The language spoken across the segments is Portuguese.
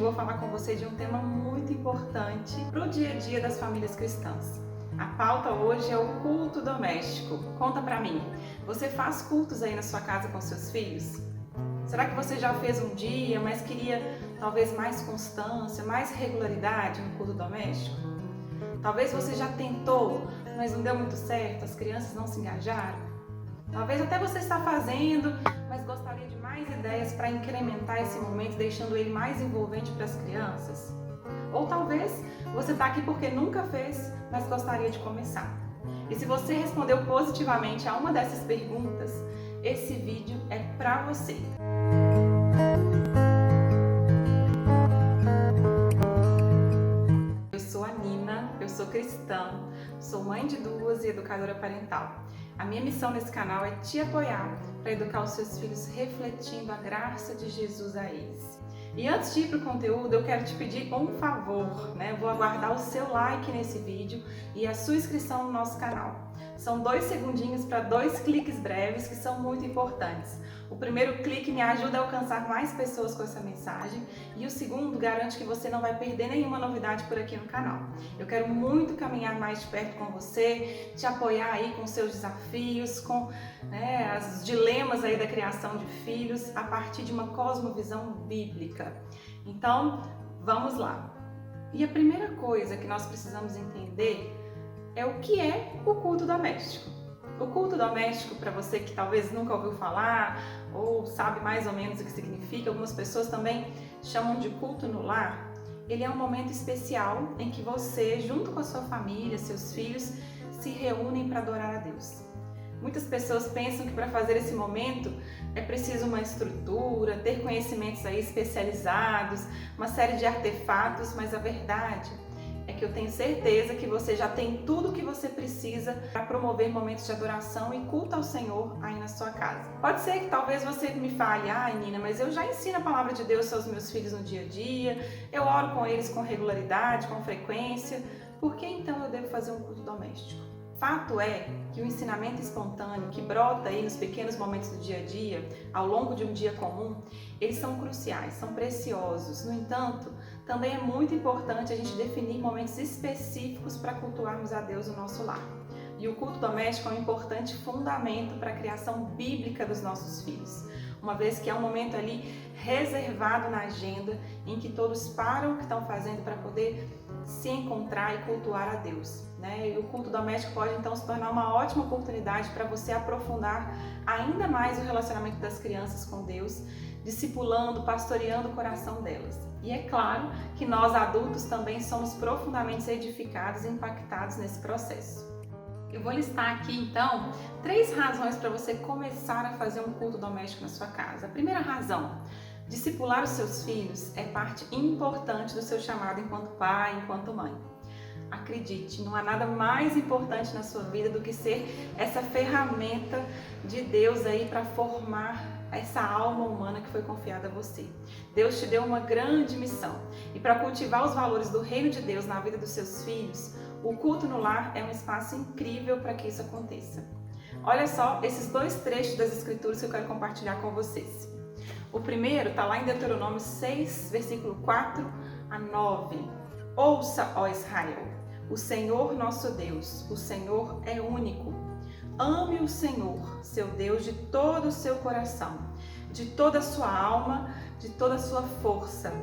vou falar com você de um tema muito importante para o dia a dia das famílias cristãs. A pauta hoje é o culto doméstico. Conta pra mim, você faz cultos aí na sua casa com seus filhos? Será que você já fez um dia, mas queria talvez mais constância, mais regularidade no culto doméstico? Talvez você já tentou, mas não deu muito certo, as crianças não se engajaram? Talvez até você está fazendo, mas gostaria de mais ideias para incrementar esse momento, deixando ele mais envolvente para as crianças? Ou talvez você está aqui porque nunca fez, mas gostaria de começar. E se você respondeu positivamente a uma dessas perguntas, esse vídeo é para você. Eu sou a Nina, eu sou cristã, sou mãe de duas e educadora parental. A minha missão nesse canal é te apoiar para educar os seus filhos refletindo a graça de Jesus a eles. E antes de ir para o conteúdo, eu quero te pedir um favor, né? Eu vou aguardar o seu like nesse vídeo e a sua inscrição no nosso canal. São 2 segundinhos para 2 cliques breves que são muito importantes. O primeiro clique me ajuda a alcançar mais pessoas com essa mensagem e o segundo garante que você não vai perder nenhuma novidade por aqui no canal. Eu quero muito caminhar mais de perto com você, te apoiar aí com seus desafios, com os dilemas aí da criação de filhos a partir de uma cosmovisão bíblica. Então, vamos lá. E a primeira coisa que nós precisamos entender é o que é o culto doméstico. O culto doméstico, para você que talvez nunca ouviu falar ou sabe mais ou menos o que significa, algumas pessoas também chamam de culto no lar. Ele é um momento especial em que você, junto com a sua família, seus filhos, se reúnem para adorar a Deus. Muitas pessoas pensam que para fazer esse momento é preciso uma estrutura, ter conhecimentos aí especializados, uma série de artefatos, mas a verdade é que eu tenho certeza que você já tem tudo o que você precisa para promover momentos de adoração e culto ao Senhor aí na sua casa. Pode ser que talvez você me fale, Nina, mas eu já ensino a palavra de Deus aos meus filhos no dia a dia, eu oro com eles com regularidade, com frequência, por que então eu devo fazer um culto doméstico? Fato é que o ensinamento espontâneo que brota aí nos pequenos momentos do dia a dia, ao longo de um dia comum, eles são cruciais, são preciosos. No entanto, também é muito importante a gente definir momentos específicos para cultuarmos a Deus no nosso lar. E o culto doméstico é um importante fundamento para a criação bíblica dos nossos filhos, uma vez que é um momento ali reservado na agenda em que todos param o que estão fazendo para poder se encontrar e cultuar a Deus, né? E o culto doméstico pode então se tornar uma ótima oportunidade para você aprofundar ainda mais o relacionamento das crianças com Deus, discipulando, pastoreando o coração delas. E é claro que nós adultos também somos profundamente edificados e impactados nesse processo. Eu vou listar aqui então 3 razões para você começar a fazer um culto doméstico na sua casa. A primeira razão: discipular os seus filhos é parte importante do seu chamado enquanto pai, enquanto mãe. Acredite, não há nada mais importante na sua vida do que ser essa ferramenta de Deus aí para formar essa alma humana que foi confiada a você. Deus te deu uma grande missão e para cultivar os valores do reino de Deus na vida dos seus filhos, o culto no lar é um espaço incrível para que isso aconteça. Olha só esses 2 trechos das Escrituras que eu quero compartilhar com vocês. O primeiro está lá em Deuteronômio 6, versículo 4 a 9. Ouça, ó Israel, o Senhor nosso Deus, o Senhor é único. Ame o Senhor, seu Deus, de todo o seu coração, de toda a sua alma, de toda a sua força.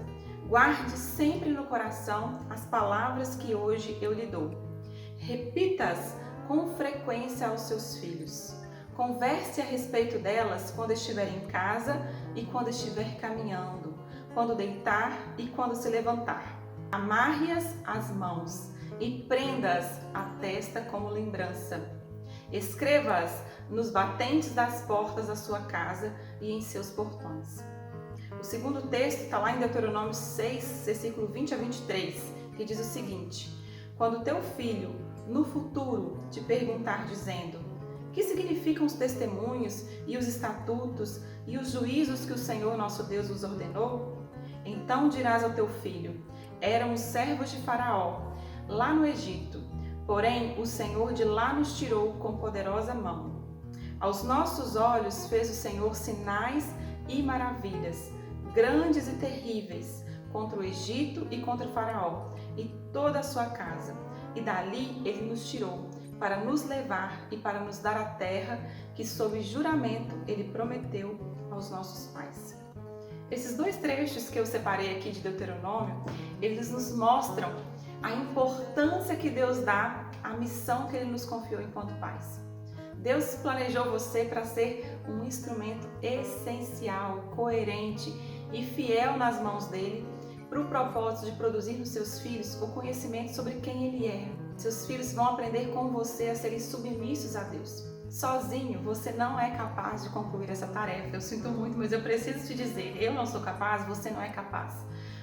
Guarde sempre no coração as palavras que hoje eu lhe dou. Repita-as com frequência aos seus filhos. Converse a respeito delas quando estiver em casa e quando estiver caminhando, quando deitar e quando se levantar. Amarre-as às mãos e prenda-as à testa como lembrança. Escreva-as nos batentes das portas da sua casa e em seus portões. O segundo texto está lá em Deuteronômio 6, versículo 20 a 23, que diz o seguinte: quando teu filho, no futuro, te perguntar dizendo: que significam os testemunhos e os estatutos e os juízos que o Senhor nosso Deus nos ordenou? Então dirás ao teu filho: éramos servos de Faraó, lá no Egito, porém o Senhor de lá nos tirou com poderosa mão. Aos nossos olhos fez o Senhor sinais e maravilhas, grandes e terríveis, contra o Egito e contra o faraó e toda a sua casa. E dali ele nos tirou, para nos levar e para nos dar a terra que sob juramento ele prometeu aos nossos pais. Esses dois trechos que eu separei aqui de Deuteronômio, eles nos mostram a importância que Deus dá à missão que ele nos confiou enquanto pais. Deus planejou você para ser um instrumento essencial, coerente e fiel nas mãos dele, para o propósito de produzir nos seus filhos o conhecimento sobre quem ele é. Seus filhos vão aprender com você a serem submissos a Deus. Sozinho, você não é capaz de concluir essa tarefa. Eu sinto muito, mas eu preciso te dizer, eu não sou capaz, você não é capaz.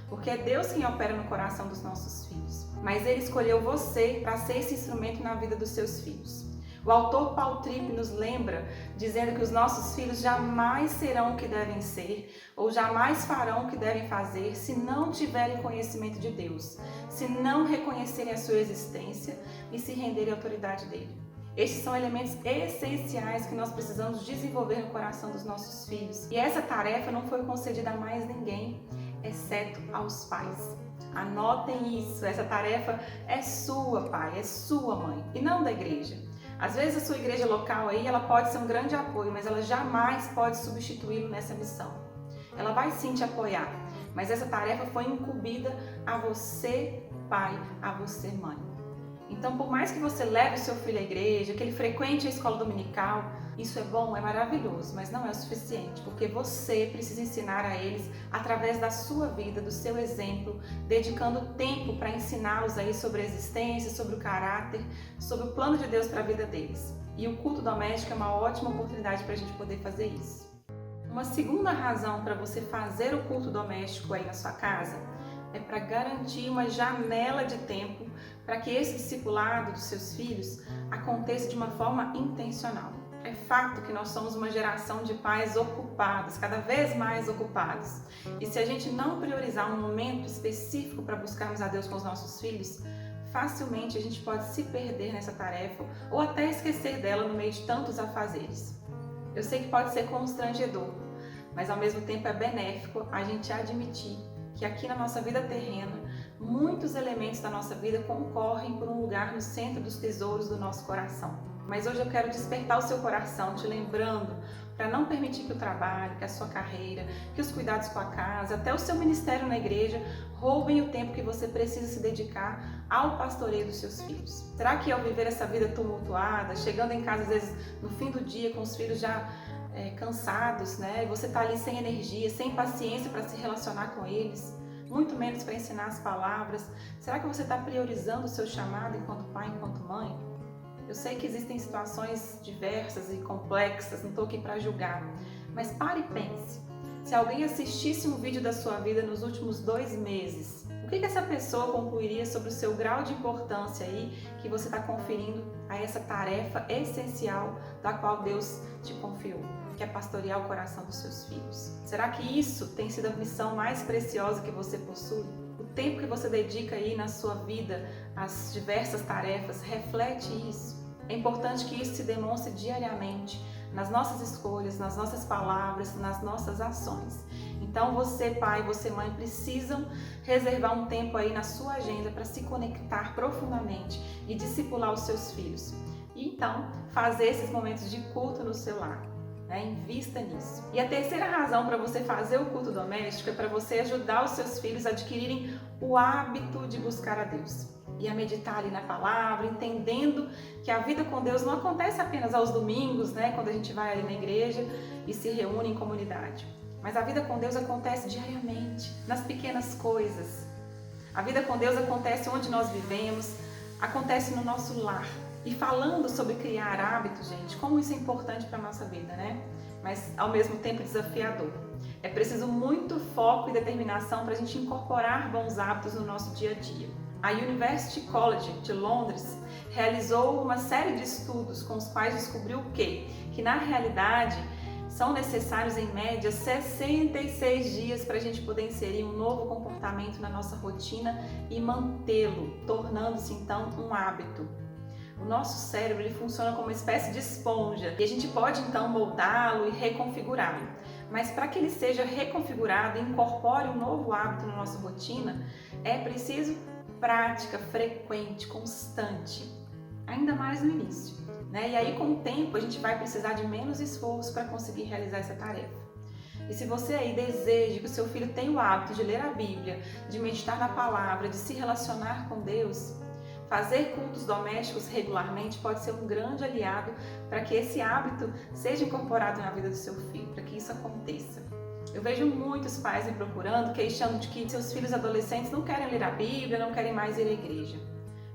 Porque é Deus quem opera no coração dos nossos filhos. Mas Ele escolheu você para ser esse instrumento na vida dos seus filhos. O autor Paul Tripp nos lembra, dizendo que os nossos filhos jamais serão o que devem ser, ou jamais farão o que devem fazer, se não tiverem conhecimento de Deus, se não reconhecerem a sua existência e se renderem à autoridade dele. Estes são elementos essenciais que nós precisamos desenvolver no coração dos nossos filhos. E essa tarefa não foi concedida a mais ninguém, exceto aos pais. Anotem isso, essa tarefa é sua, pai, é sua, mãe, e não da igreja. Às vezes a sua igreja local aí, ela pode ser um grande apoio, mas ela jamais pode substituí-lo nessa missão. Ela vai sim te apoiar, mas essa tarefa foi incumbida a você, pai, a você, mãe. Então, por mais que você leve o seu filho à igreja, que ele frequente a escola dominical, isso é bom, é maravilhoso, mas não é o suficiente, porque você precisa ensinar a eles através da sua vida, do seu exemplo, dedicando tempo para ensiná-los aí sobre a existência, sobre o caráter, sobre o plano de Deus para a vida deles. E o culto doméstico é uma ótima oportunidade para a gente poder fazer isso. Uma segunda razão para você fazer o culto doméstico aí na sua casa é para garantir uma janela de tempo para que esse discipulado dos seus filhos aconteça de uma forma intencional. É fato que nós somos uma geração de pais ocupados, cada vez mais ocupados. E se a gente não priorizar um momento específico para buscarmos a Deus com os nossos filhos, facilmente a gente pode se perder nessa tarefa ou até esquecer dela no meio de tantos afazeres. Eu sei que pode ser constrangedor, mas ao mesmo tempo é benéfico a gente admitir que aqui na nossa vida terrena, muitos elementos da nossa vida concorrem por um lugar no centro dos tesouros do nosso coração. Mas hoje eu quero despertar o seu coração, te lembrando para não permitir que o trabalho, que a sua carreira, que os cuidados com a casa, até o seu ministério na igreja, roubem o tempo que você precisa se dedicar ao pastoreio dos seus filhos. Será que ao viver essa vida tumultuada, chegando em casa às vezes no fim do dia com os filhos já cansados, né? E você está ali sem energia, sem paciência para se relacionar com eles, muito menos para ensinar as palavras. Será que você está priorizando o seu chamado enquanto pai, enquanto mãe? Eu sei que existem situações diversas e complexas, não estou aqui para julgar, mas pare e pense. Se alguém assistisse um vídeo da sua vida nos últimos 2 meses, o que essa pessoa concluiria sobre o seu grau de importância aí que você está conferindo a essa tarefa essencial da qual Deus te confiou, que é pastorear o coração dos seus filhos? Será que isso tem sido a missão mais preciosa que você possui? O tempo que você dedica aí na sua vida às diversas tarefas reflete isso. É importante que isso se demonstre diariamente nas nossas escolhas, nas nossas palavras, nas nossas ações. Então você, pai, você, mãe, precisam reservar um tempo aí na sua agenda para se conectar profundamente e discipular os seus filhos. E então fazer esses momentos de culto no seu lar. Invista nisso. E a terceira razão para você fazer o culto doméstico é para você ajudar os seus filhos a adquirirem o hábito de buscar a Deus e a meditar ali na palavra, entendendo que a vida com Deus não acontece apenas aos domingos, quando a gente vai ali na igreja e se reúne em comunidade. Mas a vida com Deus acontece diariamente, nas pequenas coisas. A vida com Deus acontece onde nós vivemos, acontece no nosso lar. E falando sobre criar hábitos, gente, como isso é importante para a nossa vida, Mas ao mesmo tempo desafiador. É preciso muito foco e determinação para a gente incorporar bons hábitos no nosso dia a dia. A University College de Londres realizou uma série de estudos com os quais descobriu que na realidade são necessários em média 66 dias para a gente poder inserir um novo comportamento na nossa rotina e mantê-lo, tornando-se então um hábito. O nosso cérebro ele funciona como uma espécie de esponja e a gente pode então moldá-lo e reconfigurá-lo. Mas para que ele seja reconfigurado e incorpore um novo hábito na nossa rotina, é preciso prática frequente, constante, ainda mais no início, né? E aí, com o tempo, a gente vai precisar de menos esforço para conseguir realizar essa tarefa. E se você aí deseja que o seu filho tenha o hábito de ler a Bíblia, de meditar na palavra, de se relacionar com Deus, fazer cultos domésticos regularmente pode ser um grande aliado para que esse hábito seja incorporado na vida do seu filho, para que isso aconteça. Eu vejo muitos pais me procurando, queixando de que seus filhos adolescentes não querem ler a Bíblia, não querem mais ir à igreja.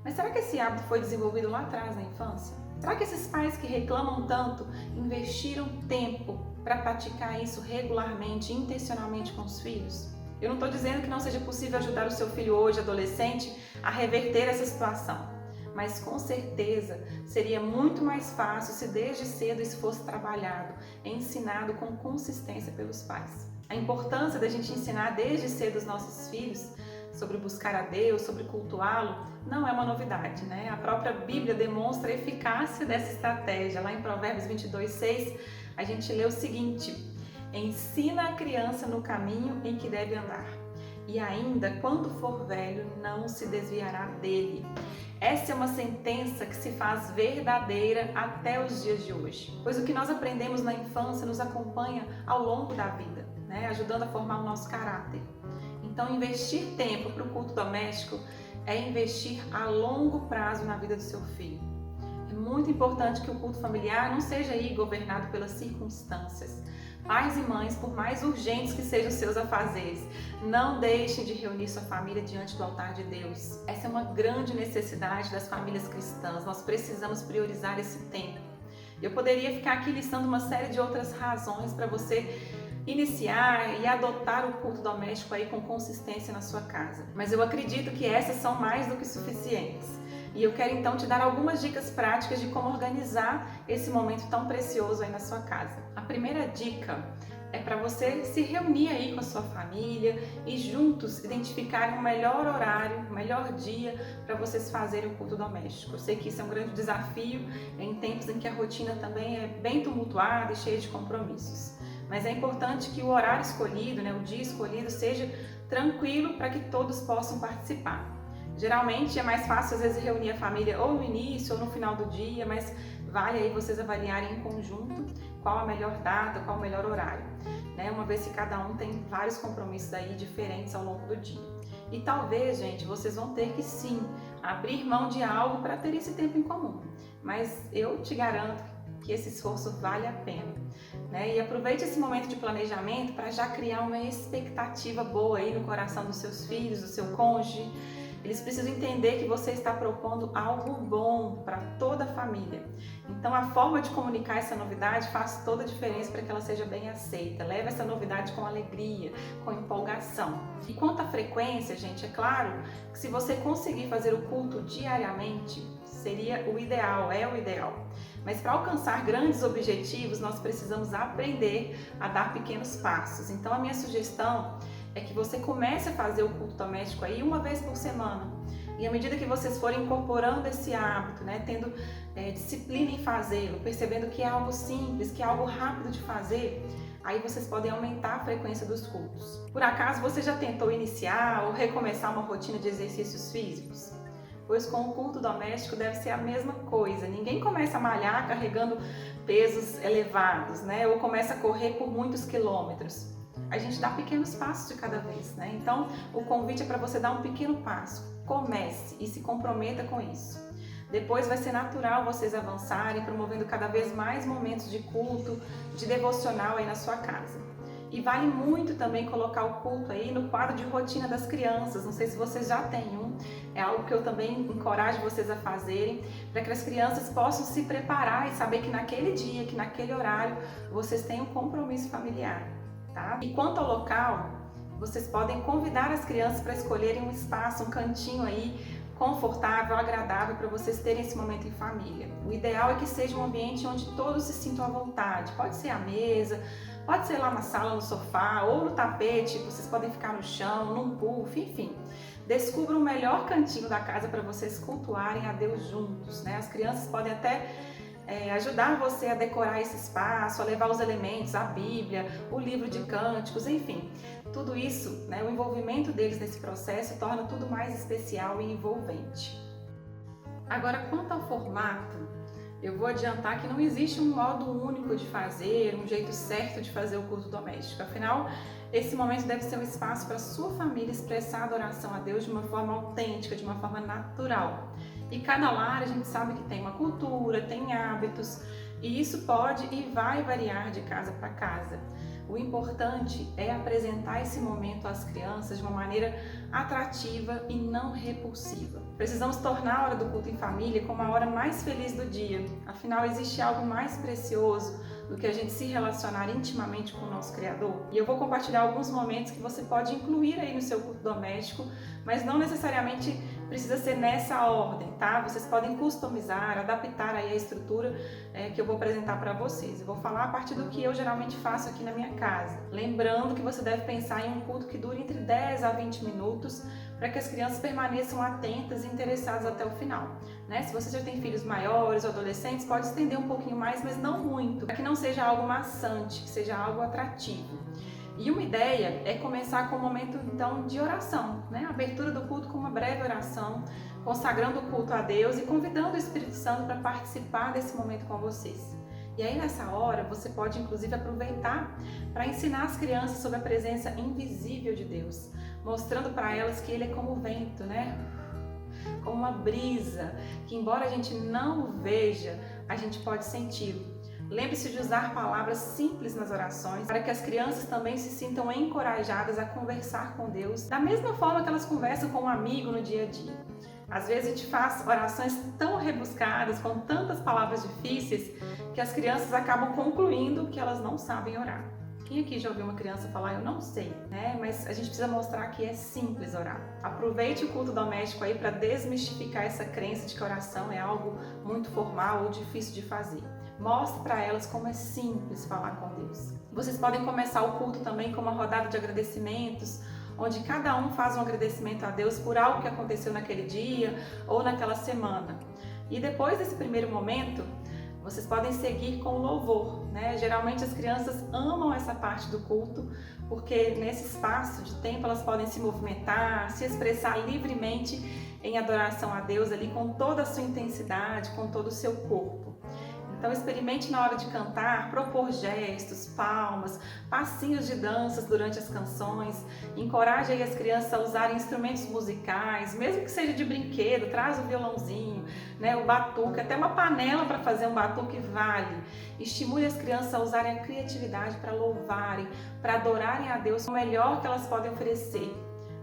Mas será que esse hábito foi desenvolvido lá atrás, na infância? Será que esses pais que reclamam tanto investiram tempo para praticar isso regularmente, intencionalmente com os filhos? Eu não estou dizendo que não seja possível ajudar o seu filho hoje, adolescente, a reverter essa situação. Mas com certeza seria muito mais fácil se desde cedo isso fosse trabalhado, ensinado com consistência pelos pais. A importância da gente ensinar desde cedo os nossos filhos sobre buscar a Deus, sobre cultuá-lo, não é uma novidade, né? A própria Bíblia demonstra a eficácia dessa estratégia. Lá em Provérbios 22:6, a gente lê o seguinte: ensina a criança no caminho em que deve andar, e ainda quando for velho não se desviará dele. Essa é uma sentença que se faz verdadeira até os dias de hoje, pois o que nós aprendemos na infância nos acompanha ao longo da vida, né? Ajudando a formar o nosso caráter. Então, investir tempo para o culto doméstico é investir a longo prazo na vida do seu filho. É muito importante que o culto familiar não seja aí governado pelas circunstâncias. Pais e mães, por mais urgentes que sejam os seus afazeres, não deixem de reunir sua família diante do altar de Deus. Essa é uma grande necessidade das famílias cristãs. Nós precisamos priorizar esse tempo. Eu poderia ficar aqui listando uma série de outras razões para você iniciar e adotar o culto doméstico aí com consistência na sua casa. Mas eu acredito que essas são mais do que suficientes. E eu quero então te dar algumas dicas práticas de como organizar esse momento tão precioso aí na sua casa. A primeira dica é para você se reunir aí com a sua família e juntos identificarem o melhor horário, o melhor dia para vocês fazerem o culto doméstico. Eu sei que isso é um grande desafio em tempos em que a rotina também é bem tumultuada e cheia de compromissos. Mas é importante que o horário escolhido, né, o dia escolhido, seja tranquilo para que todos possam participar. Geralmente é mais fácil às vezes reunir a família ou no início ou no final do dia, mas vale aí vocês avaliarem em conjunto qual a melhor data, qual o melhor horário, né? Uma vez que cada um tem vários compromissos aí diferentes ao longo do dia. E talvez, gente, vocês vão ter que sim abrir mão de algo para ter esse tempo em comum. Mas eu te garanto que esse esforço vale a pena, né? E aproveite esse momento de planejamento para já criar uma expectativa boa aí no coração dos seus filhos, do seu cônjuge. Eles precisam entender que você está propondo algo bom para toda a família. Então a forma de comunicar essa novidade faz toda a diferença para que ela seja bem aceita. Leve essa novidade com alegria, com empolgação. E quanto à frequência, gente, é claro que se você conseguir fazer o culto diariamente, seria o ideal, é o ideal. Mas para alcançar grandes objetivos, nós precisamos aprender a dar pequenos passos. Então a minha sugestão é que você comece a fazer o culto doméstico aí uma vez por semana. E à medida que vocês forem incorporando esse hábito, né, tendo disciplina em fazê-lo, percebendo que é algo simples, que é algo rápido de fazer, aí vocês podem aumentar a frequência dos cultos. Por acaso você já tentou iniciar ou recomeçar uma rotina de exercícios físicos? Pois com o culto doméstico deve ser a mesma coisa. Ninguém começa a malhar carregando pesos elevados, né, ou começa a correr por muitos quilômetros. A gente dá pequenos passos de cada vez, né? Então, o convite é para você dar um pequeno passo. Comece e se comprometa com isso. Depois vai ser natural vocês avançarem, promovendo cada vez mais momentos de culto, de devocional aí na sua casa. E vale muito também colocar o culto aí no quadro de rotina das crianças. Não sei se vocês já têm um. É algo que eu também encorajo vocês a fazerem, para que as crianças possam se preparar e saber que naquele dia, que naquele horário, vocês têm um compromisso familiar. Tá? E quanto ao local, vocês podem convidar as crianças para escolherem um espaço, um cantinho aí confortável, agradável para vocês terem esse momento em família. O ideal é que seja um ambiente onde todos se sintam à vontade. Pode ser a mesa, pode ser lá na sala, no sofá ou no tapete, vocês podem ficar no chão, num puff, enfim. Descubra o melhor cantinho da casa para vocês cultuarem a Deus juntos, né? As crianças podem até ajudar você a decorar esse espaço, a levar os elementos, a Bíblia, o livro de cânticos, enfim. Tudo isso, né, o envolvimento deles nesse processo torna tudo mais especial e envolvente. Agora, quanto ao formato, eu vou adiantar que não existe um modo único de fazer, um jeito certo de fazer o culto doméstico. Afinal, esse momento deve ser um espaço para a sua família expressar a adoração a Deus de uma forma autêntica, de uma forma natural. E cada lar a gente sabe que tem uma cultura, tem hábitos, e isso pode e vai variar de casa para casa. O importante é apresentar esse momento às crianças de uma maneira atrativa e não repulsiva. Precisamos tornar a hora do culto em família como a hora mais feliz do dia. Afinal, existe algo mais precioso do que a gente se relacionar intimamente com o nosso Criador. E eu vou compartilhar alguns momentos que você pode incluir aí no seu culto doméstico, mas não necessariamente precisa ser nessa ordem, tá? Vocês podem customizar, adaptar aí a estrutura que eu vou apresentar para vocês. Eu vou falar a partir do que eu geralmente faço aqui na minha casa. Lembrando que você deve pensar em um culto que dure entre 10 a 20 minutos, para que as crianças permaneçam atentas e interessadas até o final. Né? Se você já tem filhos maiores ou adolescentes, pode estender um pouquinho mais, mas não muito, para que não seja algo maçante, que seja algo atrativo. E uma ideia é começar com um momento então de oração, né? A abertura do culto com uma breve oração, consagrando o culto a Deus e convidando o Espírito Santo para participar desse momento com vocês. E aí nessa hora você pode inclusive aproveitar para ensinar as crianças sobre a presença invisível de Deus, mostrando para elas que Ele é como o vento, né? Como uma brisa, que embora a gente não o veja, a gente pode senti-lo. Lembre-se de usar palavras simples nas orações, para que as crianças também se sintam encorajadas a conversar com Deus, da mesma forma que elas conversam com um amigo no dia a dia. Às vezes a gente faz orações tão rebuscadas, com tantas palavras difíceis, que as crianças acabam concluindo que elas não sabem orar. Quem aqui já ouviu uma criança falar, eu não sei, né? Mas a gente precisa mostrar que é simples orar. Aproveite o culto doméstico aí para desmistificar essa crença de que oração é algo muito formal ou difícil de fazer. Mostre para elas como é simples falar com Deus. Vocês podem começar o culto também com uma rodada de agradecimentos, onde cada um faz um agradecimento a Deus por algo que aconteceu naquele dia ou naquela semana. E depois desse primeiro momento, vocês podem seguir com o louvor, né? Geralmente as crianças amam essa parte do culto, porque nesse espaço de tempo elas podem se movimentar, se expressar livremente em adoração a Deus ali com toda a sua intensidade, com todo o seu corpo. Então experimente na hora de cantar, propor gestos, palmas, passinhos de danças durante as canções, encoraje aí as crianças a usarem instrumentos musicais, mesmo que seja de brinquedo, traz o violãozinho, né, o batuque, até uma panela para fazer um batuque vale. Estimule as crianças a usarem a criatividade para louvarem, para adorarem a Deus o melhor que elas podem oferecer,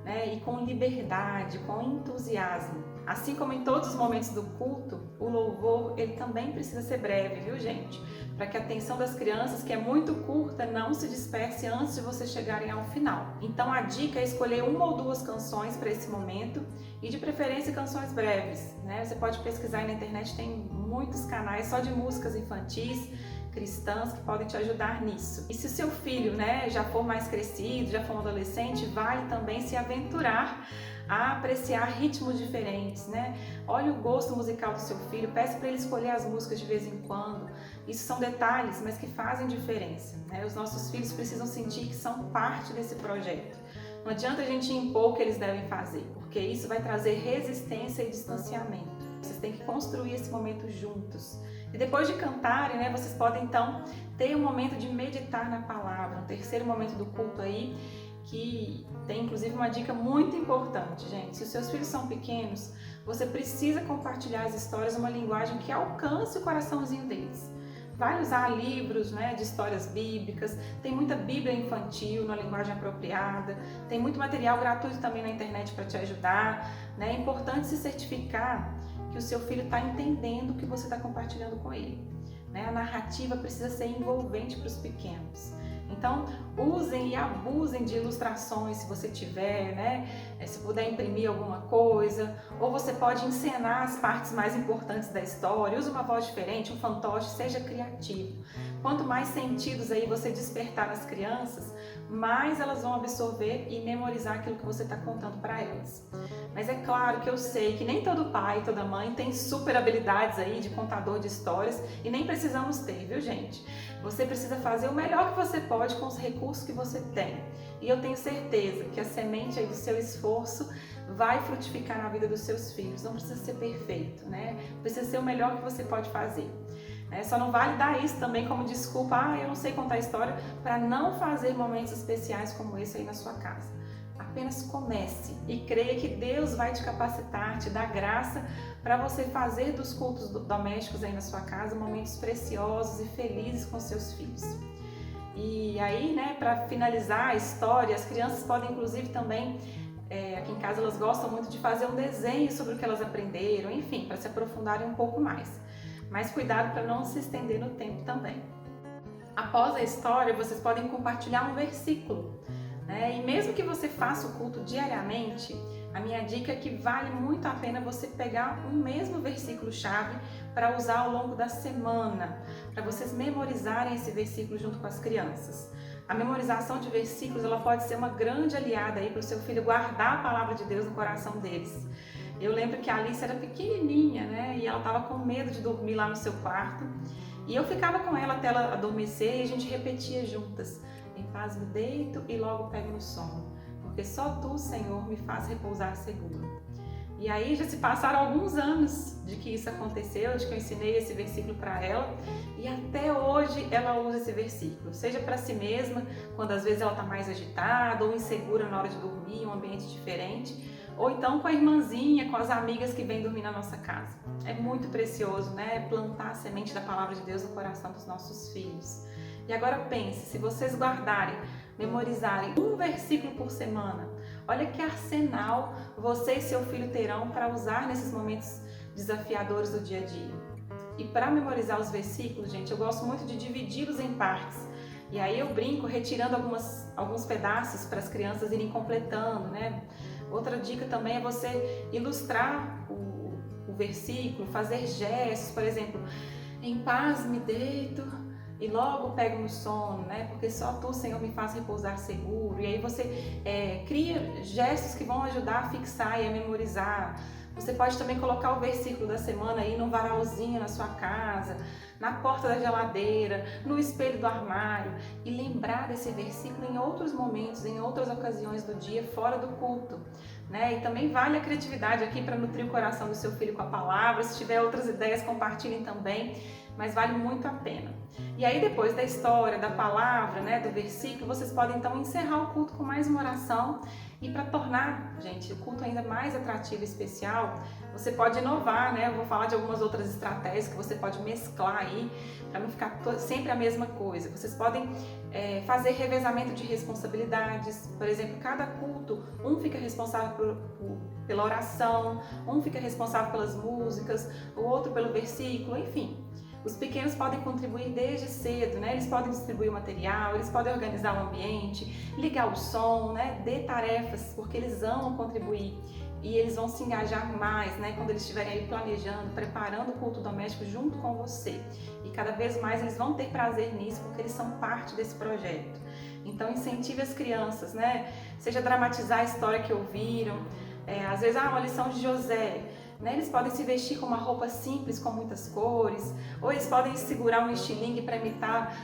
né, e com liberdade, com entusiasmo. Assim como em todos os momentos do culto, o louvor ele também precisa ser breve, viu gente? Para que a atenção das crianças, que é muito curta, não se disperse antes de vocês chegarem ao final. Então a dica é escolher uma ou duas canções para esse momento e de preferência canções breves, né? Você pode pesquisar aí na internet, tem muitos canais só de músicas infantis, cristãs que podem te ajudar nisso. E se o seu filho, né, já for mais crescido, já for um adolescente, vale também se aventurar a apreciar ritmos diferentes, né? Olhe o gosto musical do seu filho, peça para ele escolher as músicas de vez em quando. Isso são detalhes, mas que fazem diferença, né? Os nossos filhos precisam sentir que são parte desse projeto. Não adianta a gente impor o que eles devem fazer, porque isso vai trazer resistência e distanciamento. Vocês têm que construir esse momento juntos. E depois de cantarem, né, vocês podem então ter um momento de meditar na palavra, um terceiro momento do culto aí, que tem inclusive uma dica muito importante, gente. Se os seus filhos são pequenos, você precisa compartilhar as histórias numa linguagem que alcance o coraçãozinho deles. Vai usar livros, né, de histórias bíblicas, tem muita Bíblia infantil na linguagem apropriada, tem muito material gratuito também na internet para te ajudar, né? É importante se certificar que o seu filho está entendendo o que você está compartilhando com ele, né? A narrativa precisa ser envolvente para os pequenos. Então, usem e abusem de ilustrações, se você tiver, né? se puder imprimir alguma coisa, ou você pode encenar as partes mais importantes da história, use uma voz diferente, um fantoche, seja criativo. Quanto mais sentidos aí você despertar nas crianças, mais elas vão absorver e memorizar aquilo que você está contando para elas. Mas é claro que eu sei que nem todo pai, toda mãe tem super habilidades aí de contador de histórias e nem precisamos ter, viu gente? Você precisa fazer o melhor que você pode com os recursos que você tem. E eu tenho certeza que a semente aí do seu esforço vai frutificar na vida dos seus filhos. Não precisa ser perfeito, né? Precisa ser o melhor que você pode fazer. Só não vale dar isso também como desculpa, eu não sei contar história, para não fazer momentos especiais como esse aí na sua casa. Apenas comece e creia que Deus vai te capacitar, te dar graça para você fazer dos cultos domésticos aí na sua casa momentos preciosos e felizes com seus filhos. E aí, né, para finalizar a história, as crianças podem inclusive também, aqui em casa elas gostam muito de fazer um desenho sobre o que elas aprenderam, enfim, para se aprofundarem um pouco mais. Mas cuidado para não se estender no tempo também. Após a história, vocês podem compartilhar um versículo, né? E mesmo que você faça o culto diariamente, a minha dica é que vale muito a pena você pegar um mesmo versículo-chave para usar ao longo da semana, para vocês memorizarem esse versículo junto com as crianças. A memorização de versículos ela pode ser uma grande aliada aí para o seu filho guardar a palavra de Deus no coração deles. Eu lembro que a Alice era pequenininha, né? E ela estava com medo de dormir lá no seu quarto. E eu ficava com ela até ela adormecer e a gente repetia juntas. Em paz me deito e logo pego no sono, porque só Tu, Senhor, me faz repousar seguro. E aí já se passaram alguns anos de que isso aconteceu, de que eu ensinei esse versículo para ela, e até hoje ela usa esse versículo, seja para si mesma, quando às vezes ela está mais agitada ou insegura na hora de dormir, em um ambiente diferente, ou então com a irmãzinha, com as amigas que vêm dormir na nossa casa. É muito precioso, né? Plantar a semente da palavra de Deus no coração dos nossos filhos. E agora pense, se vocês guardarem, memorizarem um versículo por semana, olha que arsenal você e seu filho terão para usar nesses momentos desafiadores do dia a dia. E para memorizar os versículos, gente, eu gosto muito de dividi-los em partes. E aí eu brinco retirando alguns pedaços para as crianças irem completando, né? Outra dica também é você ilustrar o versículo, fazer gestos, por exemplo, em paz me deito e logo pego no sono, né? Porque só Tu, Senhor, me faz repousar seguro. E aí você cria gestos que vão ajudar a fixar e a memorizar. Você pode também colocar o versículo da semana aí num varalzinho na sua casa, na porta da geladeira, no espelho do armário e lembrar desse versículo em outros momentos, em outras ocasiões do dia, fora do culto, né? E também vale a criatividade aqui para nutrir o coração do seu filho com a palavra. Se tiver outras ideias, compartilhem também, mas vale muito a pena. E aí depois da história, da palavra, né, do versículo, vocês podem então encerrar o culto com mais uma oração. E para tornar, gente, o culto ainda mais atrativo e especial, você pode inovar, né? Eu vou falar de algumas outras estratégias que você pode mesclar aí, para não ficar sempre a mesma coisa. Vocês podem fazer revezamento de responsabilidades. Por exemplo, cada culto, um fica responsável pela oração, um fica responsável pelas músicas, o outro pelo versículo, enfim. Os pequenos podem contribuir desde cedo, né? Eles podem distribuir o material, eles podem organizar o ambiente, ligar o som, né? Dê tarefas, porque eles amam contribuir e eles vão se engajar mais, né? Quando eles estiverem aí planejando, preparando o culto doméstico junto com você. E cada vez mais eles vão ter prazer nisso, porque eles são parte desse projeto. Então incentive as crianças, né? Seja dramatizar a história que ouviram, às vezes, uma lição de José. Né? Eles podem se vestir com uma roupa simples, com muitas cores, ou eles podem segurar um estilingue para imitar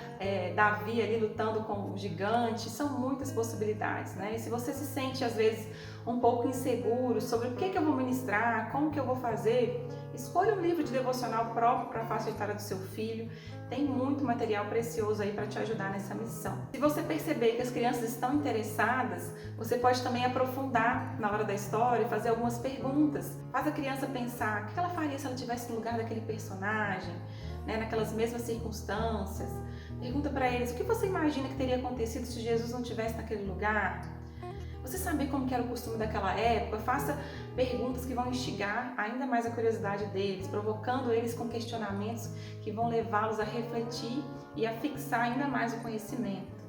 Davi ali lutando com o gigante. São muitas possibilidades, né? E se você se sente às vezes um pouco inseguro sobre o que eu vou ministrar, como que eu vou fazer, escolha um livro de devocional próprio para facilitar a do seu filho. Tem muito material precioso aí para te ajudar nessa missão. Se você perceber que as crianças estão interessadas, você pode também aprofundar na hora da história e fazer algumas perguntas. Faz a criança pensar o que ela faria se ela estivesse no lugar daquele personagem, né, naquelas mesmas circunstâncias. Pergunta para eles o que você imagina que teria acontecido se Jesus não estivesse naquele lugar. Você saber como que era o costume daquela época, faça perguntas que vão instigar ainda mais a curiosidade deles, provocando eles com questionamentos que vão levá-los a refletir e a fixar ainda mais o conhecimento.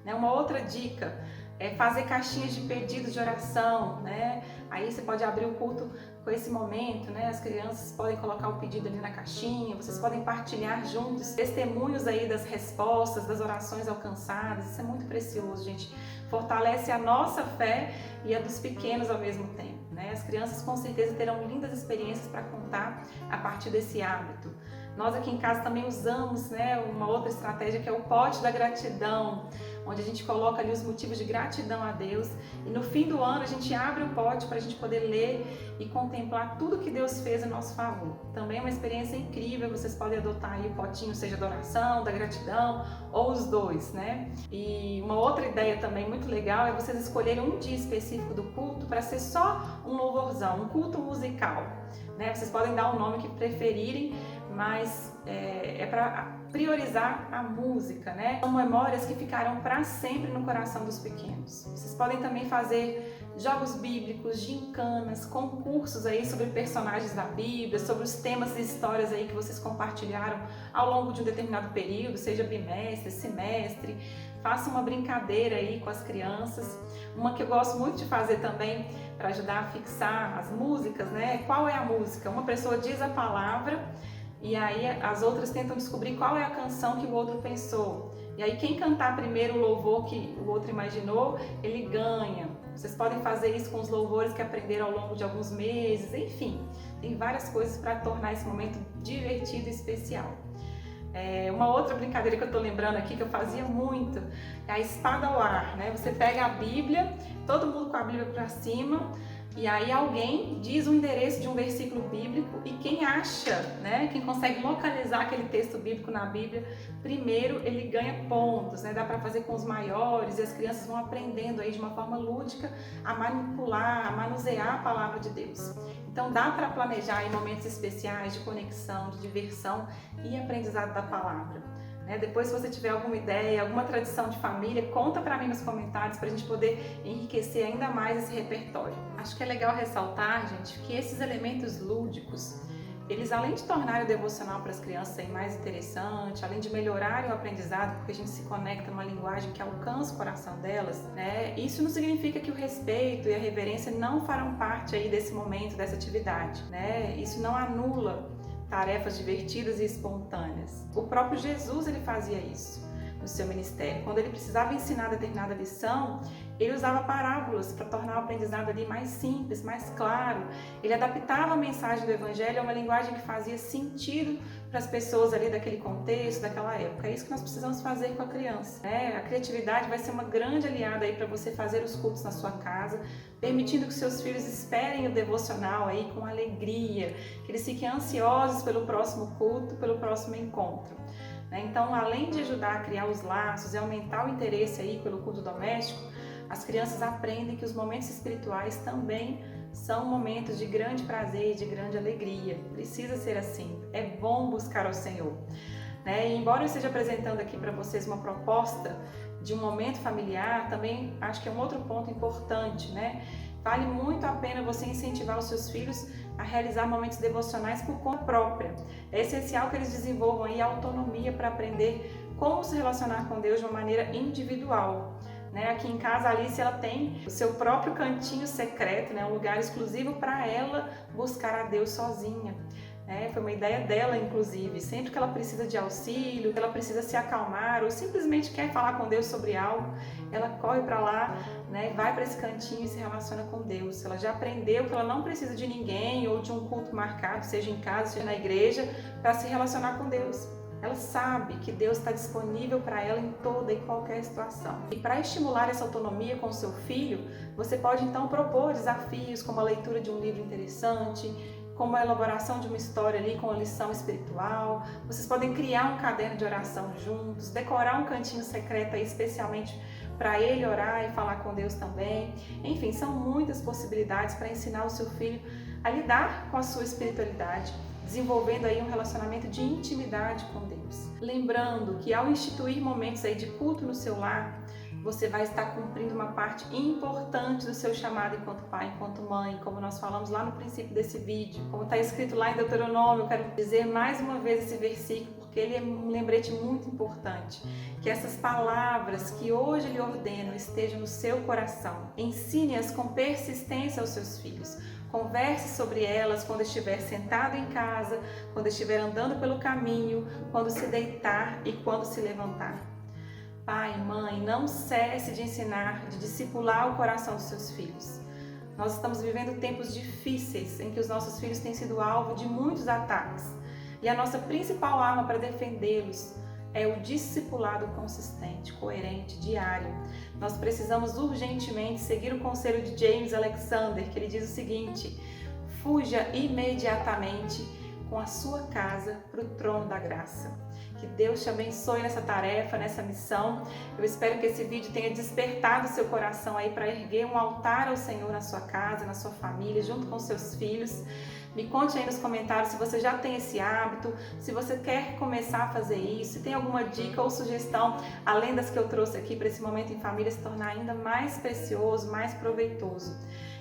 Uma outra dica fazer caixinhas de pedidos de oração, né? Aí você pode abrir o culto com esse momento, né? As crianças podem colocar o pedido ali na caixinha, vocês podem partilhar juntos testemunhos aí das respostas, das orações alcançadas. Isso é muito precioso, gente. Fortalece a nossa fé e a dos pequenos ao mesmo tempo, né? As crianças com certeza terão lindas experiências para contar a partir desse hábito. Nós aqui em casa também usamos, né, uma outra estratégia que é o pote da gratidão, onde a gente coloca ali os motivos de gratidão a Deus e no fim do ano a gente abre o pote para a gente poder ler e contemplar tudo que Deus fez a nosso favor. Também é uma experiência incrível, vocês podem adotar aí o potinho, seja da oração, da gratidão ou os dois, né? E uma outra ideia também muito legal é vocês escolherem um dia específico do culto para ser só um louvorzão, um culto musical, né? Vocês podem dar o nome que preferirem, mas é para priorizar a música, né? São memórias que ficarão para sempre no coração dos pequenos. Vocês podem também fazer jogos bíblicos, gincanas, concursos aí sobre personagens da Bíblia, sobre os temas e histórias aí que vocês compartilharam ao longo de um determinado período, seja bimestre, semestre. Faça uma brincadeira aí com as crianças. Uma que eu gosto muito de fazer também para ajudar a fixar as músicas, né? Qual é a música? Uma pessoa diz a palavra e aí as outras tentam descobrir qual é a canção que o outro pensou. E aí quem cantar primeiro o louvor que o outro imaginou, ele ganha. Vocês podem fazer isso com os louvores que aprenderam ao longo de alguns meses, enfim. Tem várias coisas para tornar esse momento divertido e especial. Uma outra brincadeira que eu estou lembrando aqui, que eu fazia muito, é a espada ao ar, né? Você pega a Bíblia, todo mundo com a Bíblia para cima, e aí alguém diz o endereço de um versículo bíblico e quem acha, né, quem consegue localizar aquele texto bíblico na Bíblia, primeiro ele ganha pontos, né? Dá para fazer com os maiores e as crianças vão aprendendo aí de uma forma lúdica a manipular, a manusear a palavra de Deus. Então dá para planejar em momentos especiais de conexão, de diversão e aprendizado da palavra. Depois, se você tiver alguma ideia, alguma tradição de família, conta para mim nos comentários para a gente poder enriquecer ainda mais esse repertório. Acho que é legal ressaltar, gente, que esses elementos lúdicos, eles além de tornarem o devocional para as crianças aí mais interessante, além de melhorarem o aprendizado, porque a gente se conecta numa linguagem que alcança o coração delas, né? Isso não significa que o respeito e a reverência não farão parte aí desse momento, dessa atividade, né? Isso não anula tarefas divertidas e espontâneas. O próprio Jesus ele fazia isso no seu ministério. Quando ele precisava ensinar determinada lição, ele usava parábolas para tornar o aprendizado ali mais simples, mais claro. Ele adaptava a mensagem do Evangelho a uma linguagem que fazia sentido para as pessoas ali daquele contexto, daquela época. É isso que nós precisamos fazer com a criança, né? A criatividade vai ser uma grande aliada aí para você fazer os cultos na sua casa, permitindo que seus filhos esperem o devocional aí com alegria, que eles fiquem ansiosos pelo próximo culto, pelo próximo encontro. Então, além de ajudar a criar os laços e aumentar o interesse aí pelo culto doméstico, as crianças aprendem que os momentos espirituais também são momentos de grande prazer e de grande alegria. Precisa ser assim. É bom buscar ao Senhor. E embora eu esteja apresentando aqui para vocês uma proposta de um momento familiar, também acho que é um outro ponto importante, né? Vale muito a pena você incentivar os seus filhos a realizar momentos devocionais por conta própria. É essencial que eles desenvolvam aí a autonomia para aprender como se relacionar com Deus de uma maneira individual. Aqui em casa, a Alice ela tem o seu próprio cantinho secreto, um lugar exclusivo para ela buscar a Deus sozinha. Foi uma ideia dela, inclusive. Sempre que ela precisa de auxílio, que ela precisa se acalmar ou simplesmente quer falar com Deus sobre algo, ela corre para lá, vai para esse cantinho e se relaciona com Deus. Ela já aprendeu que ela não precisa de ninguém ou de um culto marcado, seja em casa, seja na igreja, para se relacionar com Deus. Ela sabe que Deus está disponível para ela em toda e qualquer situação. E para estimular essa autonomia com o seu filho, você pode então propor desafios como a leitura de um livro interessante, como a elaboração de uma história ali com a lição espiritual. Vocês podem criar um caderno de oração juntos, decorar um cantinho secreto aí especialmente para ele orar e falar com Deus também. Enfim, são muitas possibilidades para ensinar o seu filho a lidar com a sua espiritualidade, desenvolvendo aí um relacionamento de intimidade com Deus. Lembrando que ao instituir momentos aí de culto no seu lar, você vai estar cumprindo uma parte importante do seu chamado enquanto pai, enquanto mãe, como nós falamos lá no princípio desse vídeo. Como está escrito lá em Deuteronômio, eu quero dizer mais uma vez esse versículo, porque porque ele é um lembrete muito importante. Que essas palavras que hoje lhe ordeno estejam no seu coração. Ensine-as com persistência aos seus filhos. Converse sobre elas quando estiver sentado em casa, quando estiver andando pelo caminho, quando se deitar e quando se levantar. Pai, mãe, não cesse de ensinar, de discipular o coração dos seus filhos. Nós estamos vivendo tempos difíceis em que os nossos filhos têm sido alvo de muitos ataques. E a nossa principal arma para defendê-los é o discipulado consistente, coerente, diário. Nós precisamos urgentemente seguir o conselho de James Alexander, que ele diz o seguinte: fuja imediatamente com a sua casa para o trono da graça. Que Deus te abençoe nessa tarefa, nessa missão. Eu espero que esse vídeo tenha despertado o seu coração aí para erguer um altar ao Senhor na sua casa, na sua família, junto com seus filhos. Me conte aí nos comentários se você já tem esse hábito, se você quer começar a fazer isso, se tem alguma dica ou sugestão, além das que eu trouxe aqui, para esse momento em família se tornar ainda mais precioso, mais proveitoso.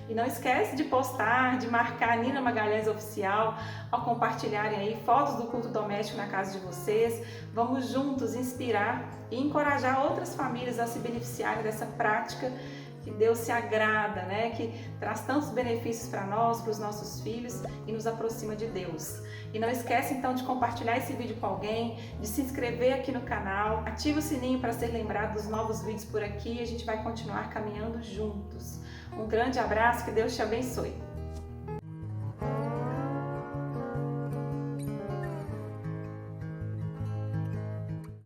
E não esquece de postar, de marcar a Nina Magalhães Oficial ao compartilharem aí fotos do culto doméstico na casa de vocês. Vamos juntos inspirar e encorajar outras famílias a se beneficiarem dessa prática que Deus se agrada, né? Que traz tantos benefícios para nós, para os nossos filhos e nos aproxima de Deus. E não esquece então de compartilhar esse vídeo com alguém, de se inscrever aqui no canal, ative o sininho para ser lembrado dos novos vídeos por aqui e a gente vai continuar caminhando juntos. Um grande abraço, que Deus te abençoe.